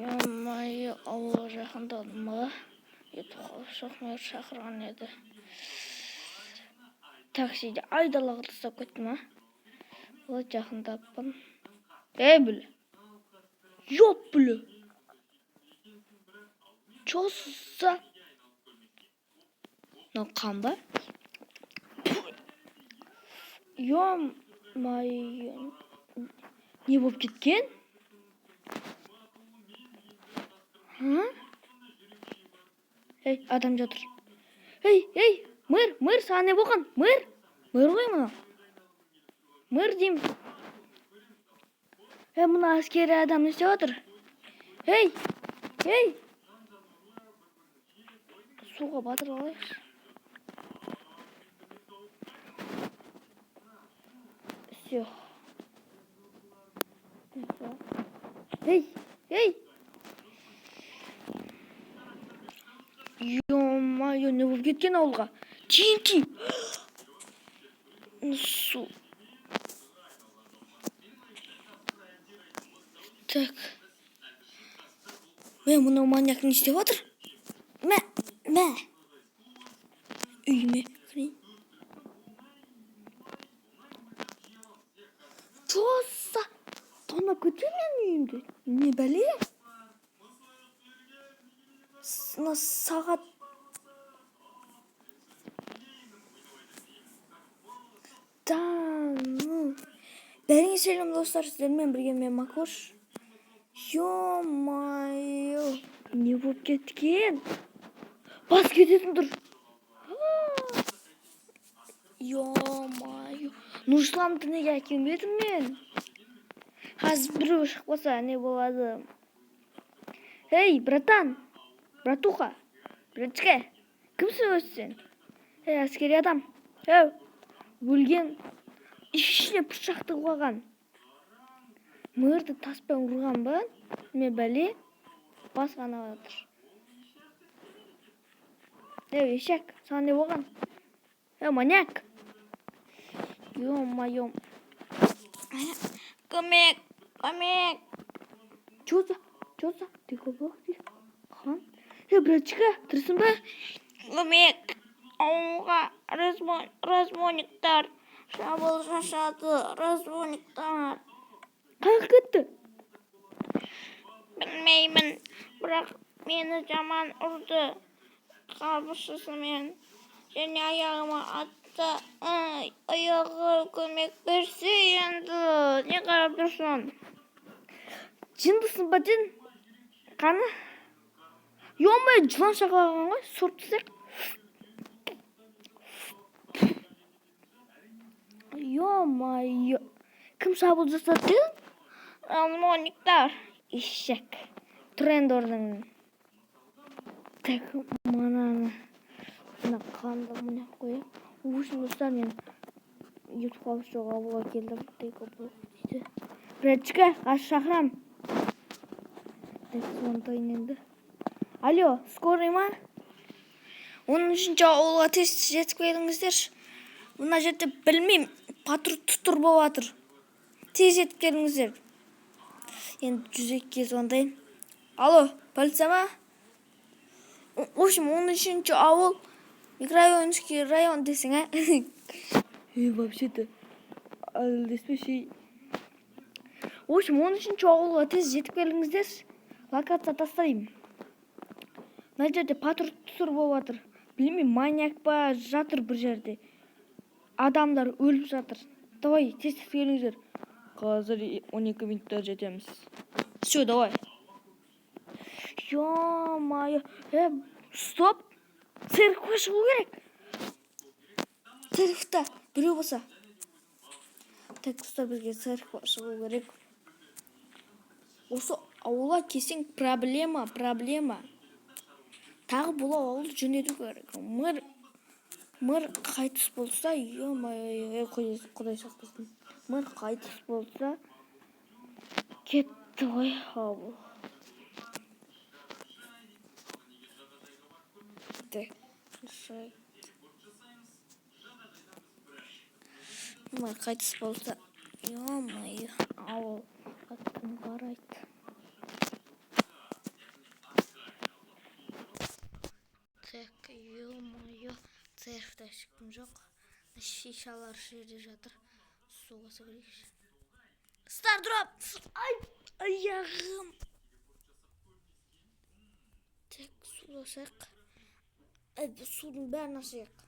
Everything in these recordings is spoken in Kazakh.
Ё-моё, ауылға жақындадым ба? Шоқмер шақырған еді. Таксиде айдалаға тастап кеттім а? Олай жақындаппын. Бля. Ёп, бля. Чё за? Ну, қанба? Ё-моё. Не болып кеткен? Ей, адам жатыр. Ей, мэр, саған не болған? Мэр ғой мына. Мэр деймін. Мына әскери адам не істеп отыр? Ей. Суға батырып алайықшы. Всё. Ей. Ё-моё, не болып кеткен ауылға? TNT. Су. Так. Мына маньяк не істеп отыр? Мә. Үйіме кірейін. Чоса. Тонап кеткен мен үйімді. Не бәле? Сағат. Бәріңе сәлем достар, сіздермен бірге мен Макош. Ё-моё, не болып кеткен? Бас кететін тұр. Ё-моё, Нұрисламды неге әкелмедім мен? Қазір біреу шығып қалса не болады? Ей, братуха, братчка, кімсің өзі сен? Ей, әскери адам, өлген, ішіне пышақ тығып алған. Мөрді таспен ұрған ба? Не бәле? Бас ғана жатыр. Ешек, саған не болған? Маньяк. Ё-моё. Көмек. Чё за? Ты кого? Хан? Братчика, тірісің ба? Көмек. Ауылға разбойниктар. Шабуыл жасады, разбойниктар. Қайық кетті? Білмеймін, бірақ мені жаман ұрды. Қабыршысымен және аяғыма атты. Аяғы көмек берсе енді. Не қарап тұрсың? Жындысың ба жын? Қаны? Ё-моё, жылан шақырған ғой, сұртсақ. Ё-моё. Кім шабуыл жасады? Разбойниктар. Ешек. Тұр орның. Так, мына қанды мұны қойып. Үшін достар, мен YouTube қауышуға ауылға келдім. Братчика, қаш шақырам. Так, звонтайын енді. Алло, скорый ма? 13-ші ауылға тез жетіп келіңіздер. Мына жерде білмейм, патруль тұтыр болып жатыр. Тез жетіп келіңіздер. Енді 102-ге звондайын. Алло, полиция ма? В общем, 13-ші ауыл, микрорайонский район десің, а? Вообще-то, әлдеспешей. В общем, 13-ші ауылға тез жетіп келіңіздер. Локация тастайым. Мына жерде патруль тұтыр болып жатыр. Білмейм, маньяк па жатыр бір жерде. Адамдар өліп жатыр. Давай, тез келіңіздер. Қазір 12 минутта жетеміз. Все, давай. Ё-моё. Стоп. Церква шығу керек. Церквта біреу болса. Так, достар, бізге церква шығу керек. Осы ауылға кесең проблема. Тағы бұл ауылды жөндету керек. Мөр қайтыс болса, ё-моё, құдай сақтасын. Мөр қайтыс болса, кетті ғой ауыл. Мөр қайтыс болса, ё-моё, ауыл кім қарайды? Ё-моё, церквде ешкім жоқ. Шишалар жерде жатыр. Суға сөйлейікші. Стардроп! Ай, аяғым! Тек суда сақ. Судың бәрін ашайық.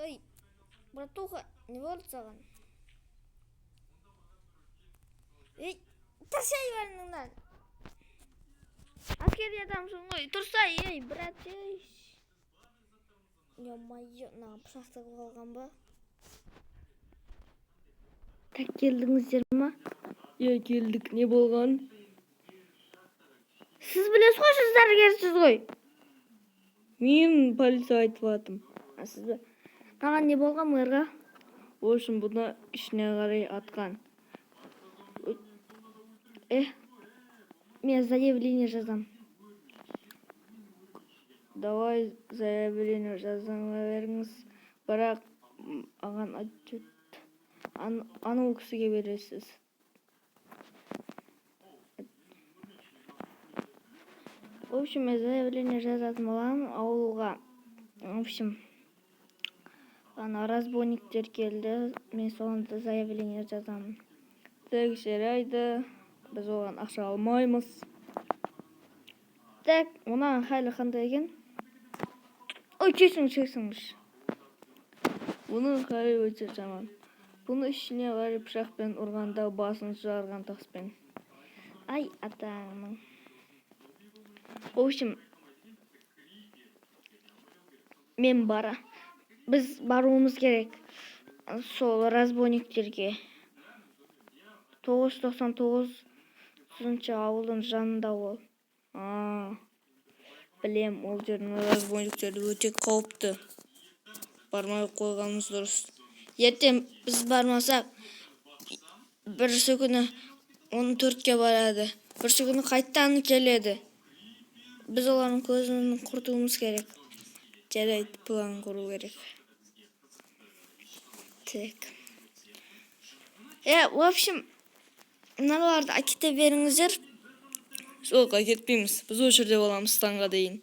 Ой, братуха, не болды саған? Ей, тасай бәрініңнен. Аскери адамсың ғой, тұрсай, ей, брат, ей. Ё-моё, пышақты қалған ба? Так, келдіңіздер ма? Е, келдік, не болған? Сіз білесіз ғой, сіз дәрігерсіз ғой. Мен полиция айтып атым. Сіз бі? Маған не болған мырға? Ошын бұны ішіне қарай атқан. Мен заявление жазам. Давай заявление жазаңа беріңіз. Бірақ аған отчет аны ол кісіге бересіз. В общем, мен заявление жазатын боламын ауылға. В общем, ана разбойниктер келді. Мен соңында заявление жазамын. Так, жарайды. Біз оған ақша алмаймыз. Так, мұнан хайлы қандай екен? Ой, кесіңіз. Бұның хайлы өте жаман. Бұны ішіне қарай пышақпен ұрғанда басын жарған таспен. Ай, атаңның. В общем, мен біз баруымыз керек. Сол разбойниктерге. 999 ауылдың жанында ол. Білем, ол жердің разбойниктері өте қауіпті. Бармай қойғанымыз дұрыс. Ертең біз бармасақ, бірісі күні 14-ке барады. Бірісі күні қайттан келеді. Біз олардың көзін құртуымыз керек. Жарайды, план құру керек. Так. В общем, мыналарды әкете беріңіздер. Жоқ, әкетпейміз. Біз о жерде боламыз таңға дейін.